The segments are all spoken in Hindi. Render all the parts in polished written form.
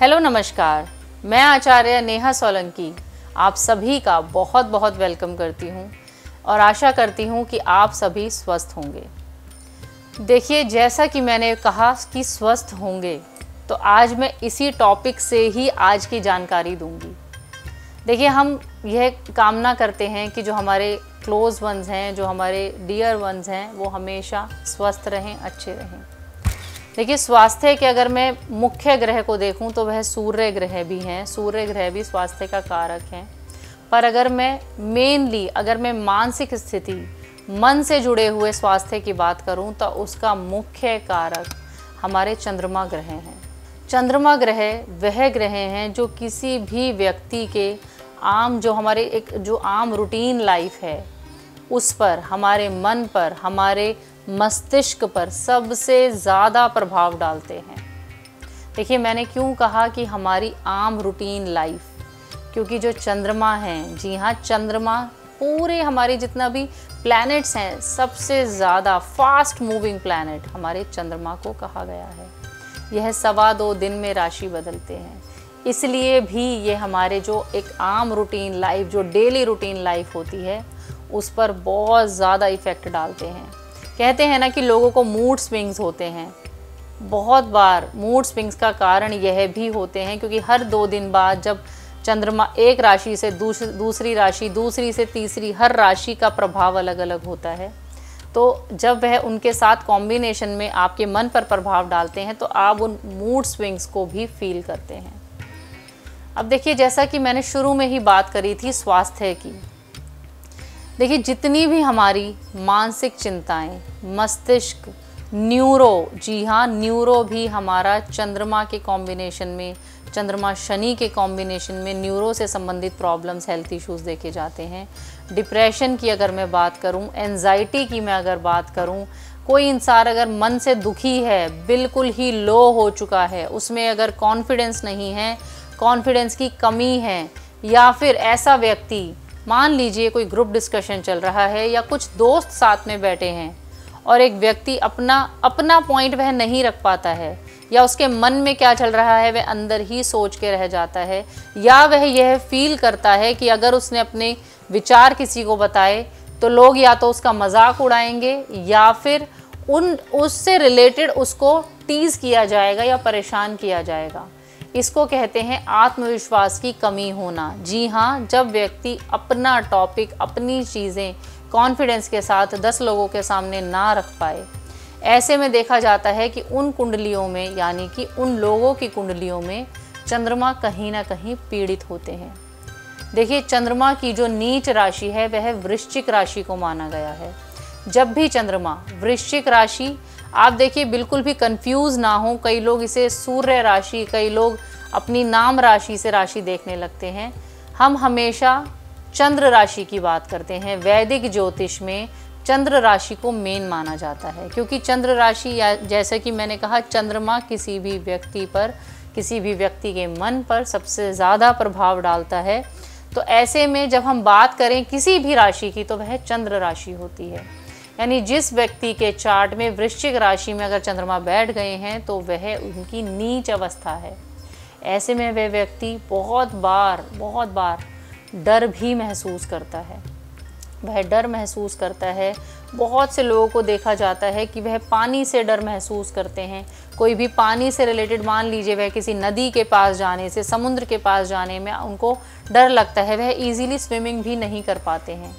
हेलो नमस्कार, मैं आचार्य नेहा सोलंकी आप सभी का बहुत बहुत वेलकम करती हूँ और आशा करती हूँ कि आप सभी स्वस्थ होंगे। देखिए, जैसा कि मैंने कहा कि स्वस्थ होंगे, तो आज मैं इसी टॉपिक से ही आज की जानकारी दूंगी। देखिए, हम यह कामना करते हैं कि जो हमारे क्लोज वंस हैं, जो हमारे डियर वंस हैं, वो हमेशा स्वस्थ रहें, अच्छे रहें। देखिए, स्वास्थ्य के अगर मैं मुख्य ग्रह को देखूं तो वह सूर्य ग्रह भी हैं। सूर्य ग्रह भी स्वास्थ्य का कारक हैं। पर अगर मैं मानसिक स्थिति, मन से जुड़े हुए स्वास्थ्य की बात करूं तो उसका मुख्य कारक हमारे चंद्रमा ग्रह हैं। चंद्रमा ग्रह वह ग्रह हैं जो किसी भी व्यक्ति के जो आम रूटीन लाइफ है उस पर, हमारे मन पर, हमारे मस्तिष्क पर सबसे ज़्यादा प्रभाव डालते हैं। देखिए, मैंने क्यों कहा कि हमारी आम रूटीन लाइफ, क्योंकि जो चंद्रमा हैं, जी हाँ, चंद्रमा पूरे हमारे जितना भी प्लैनेट्स हैं, सबसे ज़्यादा फास्ट मूविंग प्लैनेट हमारे चंद्रमा को कहा गया है। यह 2.25 दिन में राशि बदलते हैं, इसलिए भी ये हमारे जो एक आम रूटीन लाइफ, जो डेली रूटीन लाइफ होती है, उस पर बहुत ज़्यादा इफ़ेक्ट डालते हैं। कहते हैं ना कि लोगों को मूड स्विंग्स होते हैं। बहुत बार मूड स्विंग्स का कारण यह भी होते हैं क्योंकि हर 2 दिन बाद जब चंद्रमा एक राशि से दूसरी राशि, दूसरी से तीसरी, हर राशि का प्रभाव अलग अलग होता है, तो जब वह उनके साथ कॉम्बिनेशन में आपके मन पर प्रभाव डालते हैं तो आप उन मूड स्विंग्स को भी फील करते हैं। अब देखिए, जैसा कि मैंने शुरू में ही बात करी थी स्वास्थ्य की, देखिए, जितनी भी हमारी मानसिक चिंताएं, मस्तिष्क, न्यूरो, जी हाँ, न्यूरो भी हमारा चंद्रमा के कॉम्बिनेशन में, चंद्रमा शनि के कॉम्बिनेशन में न्यूरो से संबंधित प्रॉब्लम्स, हेल्थ इश्यूज देखे जाते हैं। डिप्रेशन की अगर मैं बात करूं, एंजाइटी की मैं अगर बात करूं, कोई इंसान अगर मन से दुखी है, बिल्कुल ही लो हो चुका है, उसमें अगर कॉन्फिडेंस नहीं है, कॉन्फिडेंस की कमी है, या फिर ऐसा व्यक्ति, मान लीजिए कोई ग्रुप डिस्कशन चल रहा है या कुछ दोस्त साथ में बैठे हैं और एक व्यक्ति अपना पॉइंट वह नहीं रख पाता है, या उसके मन में क्या चल रहा है वह अंदर ही सोच के रह जाता है, या वह यह फील करता है कि अगर उसने अपने विचार किसी को बताए तो लोग या तो उसका मजाक उड़ाएंगे या फिर उससे रिलेटेड उसको टीज किया जाएगा या परेशान किया जाएगा। इसको कहते हैं आत्मविश्वास की कमी होना। जी हाँ, जब व्यक्ति अपना टॉपिक, अपनी चीज़ें कॉन्फिडेंस के साथ 10 लोगों के सामने ना रख पाए, ऐसे में देखा जाता है कि उन कुंडलियों में, यानी कि उन लोगों की कुंडलियों में चंद्रमा कहीं ना कहीं पीड़ित होते हैं। देखिए, चंद्रमा की जो नीच राशि है वह वृश्चिक राशि को माना गया है। जब भी चंद्रमा वृश्चिक राशि, आप देखिए, बिल्कुल भी कंफ्यूज ना हो, कई लोग इसे सूर्य राशि, कई लोग अपनी नाम राशि से राशि देखने लगते हैं। हम हमेशा चंद्र राशि की बात करते हैं। वैदिक ज्योतिष में चंद्र राशि को मेन माना जाता है, क्योंकि चंद्र राशि, या जैसे कि मैंने कहा, चंद्रमा किसी भी व्यक्ति पर, किसी भी व्यक्ति के मन पर सबसे ज़्यादा प्रभाव डालता है। तो ऐसे में जब हम बात करें किसी भी राशि की तो वह चंद्र राशि होती है। यानी जिस व्यक्ति के चार्ट में वृश्चिक राशि में अगर चंद्रमा बैठ गए हैं तो वह उनकी नीच अवस्था है। ऐसे में वह व्यक्ति बहुत बार डर भी महसूस करता है। वह डर महसूस करता है। बहुत से लोगों को देखा जाता है कि वह पानी से डर महसूस करते हैं। कोई भी पानी से रिलेटेड, मान लीजिए वह किसी नदी के पास जाने से, समुद्र के पास जाने में उनको डर लगता है, वह ईजिली स्विमिंग भी नहीं कर पाते हैं।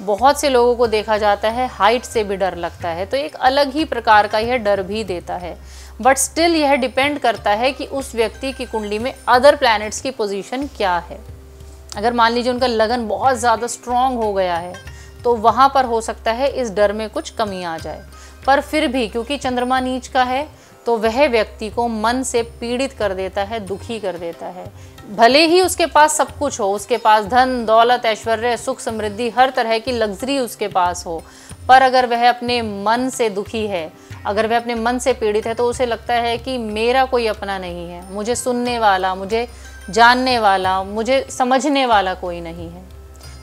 बहुत से लोगों को देखा जाता है हाइट से भी डर लगता है। तो एक अलग ही प्रकार का यह डर भी देता है। बट स्टिल यह डिपेंड करता है कि उस व्यक्ति की कुंडली में अदर प्लैनेट्स की पोजीशन क्या है। अगर मान लीजिए उनका लगन बहुत ज़्यादा स्ट्रॉन्ग हो गया है तो वहाँ पर हो सकता है इस डर में कुछ कमी आ जाए। पर फिर भी क्योंकि चंद्रमा नीच का है तो वह व्यक्ति को मन से पीड़ित कर देता है, दुखी कर देता है। भले ही उसके पास सब कुछ हो, उसके पास धन दौलत, ऐश्वर्य, सुख, समृद्धि, हर तरह की लग्जरी उसके पास हो, पर अगर वह अपने मन से दुखी है, अगर वह अपने मन से पीड़ित है, तो उसे लगता है कि मेरा कोई अपना नहीं है, मुझे सुनने वाला, मुझे जानने वाला, मुझे समझने वाला कोई नहीं है।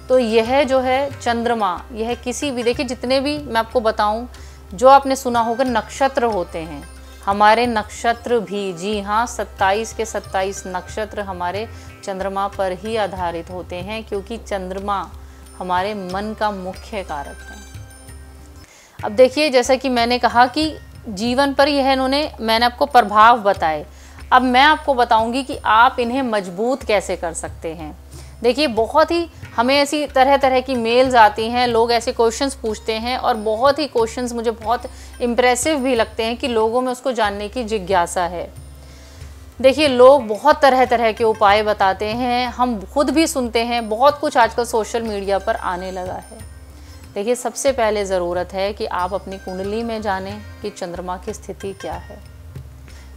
तो यह जो है चंद्रमा, यह किसी भी, देखिए जितने भी मैं आपको बताऊं, जो आपने सुना होगा नक्षत्र होते हैं, हमारे नक्षत्र भी, जी हाँ, 27 के 27 नक्षत्र हमारे चंद्रमा पर ही आधारित होते हैं, क्योंकि चंद्रमा हमारे मन का मुख्य कारक है। अब देखिए, जैसा कि मैंने कहा कि जीवन पर यह मैंने आपको प्रभाव बताए। अब मैं आपको बताऊंगी कि आप इन्हें मजबूत कैसे कर सकते हैं। देखिए, बहुत ही हमें ऐसी तरह तरह की मेल्स आती हैं, लोग ऐसे क्वेश्चंस पूछते हैं और बहुत ही क्वेश्चंस मुझे बहुत इम्प्रेसिव भी लगते हैं कि लोगों में उसको जानने की जिज्ञासा है। देखिए, लोग बहुत तरह तरह के उपाय बताते हैं, हम खुद भी सुनते हैं, बहुत कुछ आजकल सोशल मीडिया पर आने लगा है। देखिए, सबसे पहले ज़रूरत है कि आप अपनी कुंडली में जानें कि चंद्रमा की स्थिति क्या है।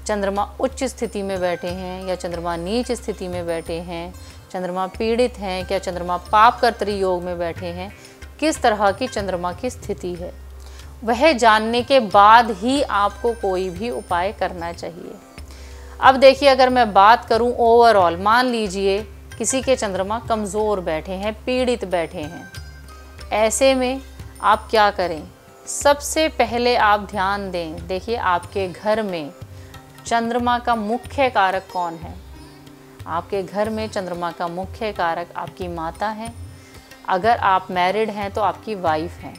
चंद्रमा उच्च स्थिति में बैठे हैं या चंद्रमा नीच स्थिति में बैठे हैं, चंद्रमा पीड़ित हैं, क्या चंद्रमा पाप कर्तरी योग में बैठे हैं, किस तरह की चंद्रमा की स्थिति है, वह जानने के बाद ही आपको कोई भी उपाय करना चाहिए। अब देखिए, अगर मैं बात करूं ओवरऑल, मान लीजिए किसी के चंद्रमा कमज़ोर बैठे हैं, पीड़ित बैठे हैं, ऐसे में आप क्या करें? सबसे पहले आप ध्यान दें, देखिए आपके घर में चंद्रमा का मुख्य कारक कौन है? आपके घर में चंद्रमा का मुख्य कारक आपकी माता है। अगर आप मैरिड हैं तो आपकी वाइफ हैं,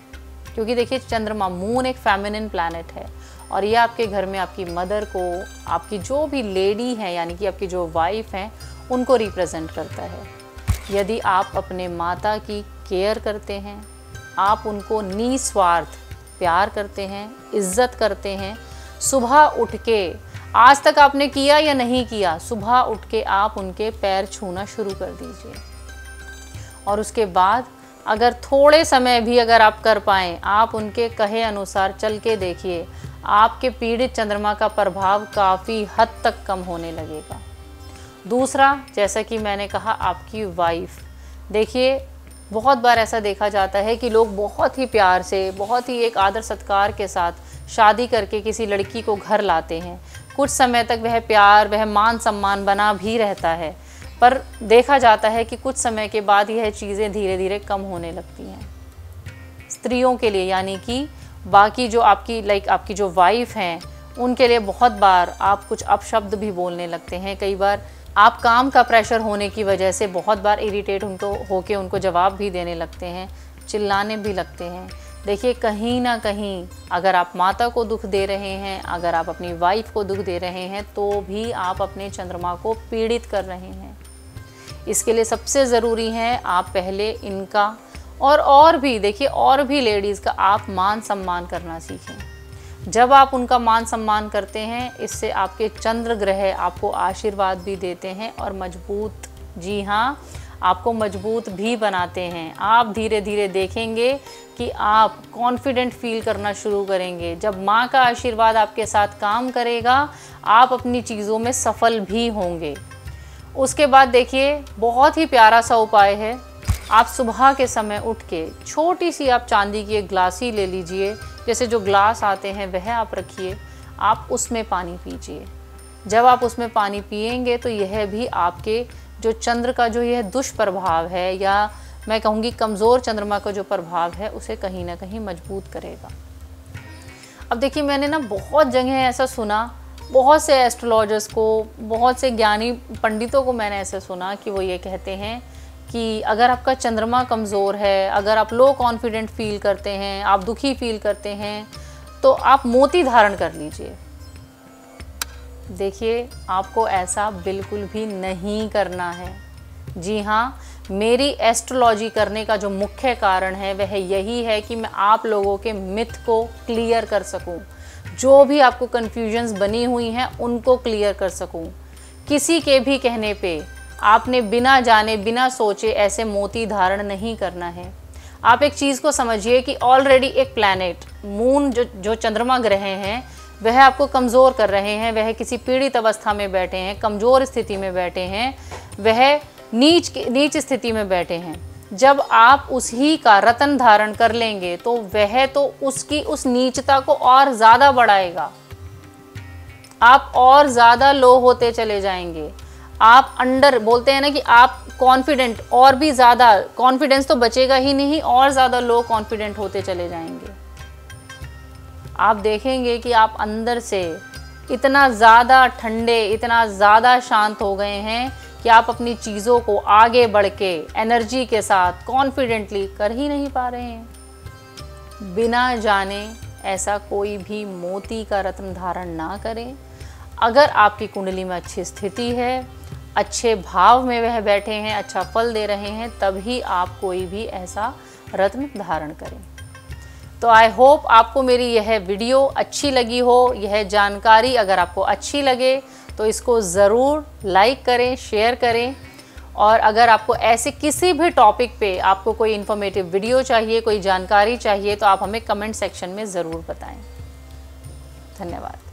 क्योंकि देखिए चंद्रमा, मून एक फेमिनिन प्लैनेट है और ये आपके घर में आपकी मदर को, आपकी जो भी लेडी हैं यानी कि आपकी जो वाइफ हैं, उनको रिप्रेजेंट करता है। यदि आप अपने माता की केयर करते हैं, आप उनको निस्वार्थ प्यार करते हैं, इज्जत करते हैं, सुबह उठ के, आज तक आपने किया या नहीं किया, सुबह उठ के आप उनके पैर छूना शुरू कर दीजिए। और उसके बाद अगर थोड़े समय भी अगर आप कर पाएँ, आप उनके कहे अनुसार चल के देखिए, आपके पीड़ित चंद्रमा का प्रभाव काफ़ी हद तक कम होने लगेगा। दूसरा, जैसा कि मैंने कहा, आपकी वाइफ, देखिए बहुत बार ऐसा देखा जाता है कि लोग बहुत ही प्यार से, बहुत ही एक आदर सत्कार के साथ शादी करके किसी लड़की को घर लाते हैं। कुछ समय तक वह प्यार, वह मान सम्मान बना भी रहता है, पर देखा जाता है कि कुछ समय के बाद यह चीज़ें धीरे धीरे कम होने लगती हैं। स्त्रियों के लिए, यानी कि बाकी जो आपकी जो वाइफ हैं, उनके लिए बहुत बार आप कुछ अपशब्द भी बोलने लगते हैं। कई बार आप काम का प्रेशर होने की वजह से बहुत बार इरिटेट उनको जवाब भी देने लगते हैं, चिल्लाने भी लगते हैं। देखिए, कहीं ना कहीं अगर आप माता को दुख दे रहे हैं, अगर आप अपनी वाइफ को दुख दे रहे हैं, तो भी आप अपने चंद्रमा को पीड़ित कर रहे हैं। इसके लिए सबसे ज़रूरी है आप पहले इनका और भी देखिए, और भी लेडीज़ का आप मान सम्मान करना सीखें। जब आप उनका मान सम्मान करते हैं, इससे आपके चंद्र ग्रह आपको आशीर्वाद भी देते हैं और मजबूत, जी हाँ, आपको मजबूत भी बनाते हैं। आप धीरे धीरे देखेंगे कि आप कॉन्फिडेंट फील करना शुरू करेंगे। जब माँ का आशीर्वाद आपके साथ काम करेगा, आप अपनी चीज़ों में सफल भी होंगे। उसके बाद देखिए, बहुत ही प्यारा सा उपाय है, आप सुबह के समय उठ के छोटी सी आप चांदी की एक ग्लासी ले लीजिए, जैसे जो ग्लास आते हैं वह आप रखिए, आप उसमें पानी पीजिए। जब आप उसमें पानी पिएंगे तो यह भी आपके जो चंद्र का जो यह दुष्प्रभाव है, या मैं कहूँगी कमज़ोर चंद्रमा का जो प्रभाव है, उसे कहीं ना कहीं मजबूत करेगा। अब देखिए, मैंने ना बहुत जगह ऐसा सुना, बहुत से एस्ट्रोलॉजर्स को, बहुत से ज्ञानी पंडितों को मैंने ऐसे सुना कि वो ये कहते हैं कि अगर आपका चंद्रमा कमज़ोर है, अगर आप लो कॉन्फिडेंट फील करते हैं, आप दुखी फील करते हैं, तो आप मोती धारण कर लीजिए। देखिए, आपको ऐसा बिल्कुल भी नहीं करना है। जी हाँ, मेरी एस्ट्रोलॉजी करने का जो मुख्य कारण है वह यही है कि मैं आप लोगों के मिथ को क्लियर कर सकूं, जो भी आपको कन्फ्यूजन्स बनी हुई हैं उनको क्लियर कर सकूं। किसी के भी कहने पे आपने बिना जाने, बिना सोचे ऐसे मोती धारण नहीं करना है। आप एक चीज़ को समझिए कि ऑलरेडी एक प्लैनेट, मून, जो चंद्रमा ग्रह हैं, वह आपको कमज़ोर कर रहे हैं, वह किसी पीड़ित अवस्था में बैठे हैं, कमज़ोर स्थिति में बैठे हैं, वह नीच स्थिति में बैठे हैं। जब आप उसी का रत्न धारण कर लेंगे तो वह तो उसकी उस नीचता को और ज़्यादा बढ़ाएगा, आप और ज़्यादा लो होते चले जाएंगे। आप अंडर बोलते हैं ना कि आप कॉन्फिडेंट, और भी ज़्यादा कॉन्फिडेंस तो बचेगा ही नहीं, और ज़्यादा लो कॉन्फिडेंट होते चले जाएंगे। आप देखेंगे कि आप अंदर से इतना ज़्यादा ठंडे, इतना ज़्यादा शांत हो गए हैं कि आप अपनी चीज़ों को आगे बढ़ के एनर्जी के साथ कॉन्फिडेंटली कर ही नहीं पा रहे हैं। बिना जाने ऐसा कोई भी मोती का रत्न धारण ना करें। अगर आपकी कुंडली में अच्छी स्थिति है, अच्छे भाव में वह बैठे हैं, अच्छा फल दे रहे हैं, तभी आप कोई भी ऐसा रत्न धारण करें। तो आई होप आपको मेरी यह वीडियो अच्छी लगी हो। यह जानकारी अगर आपको अच्छी लगे तो इसको ज़रूर लाइक करें, शेयर करें। और अगर आपको ऐसे किसी भी टॉपिक पे आपको कोई इन्फॉर्मेटिव वीडियो चाहिए, कोई जानकारी चाहिए, तो आप हमें कमेंट सेक्शन में ज़रूर बताएं। धन्यवाद।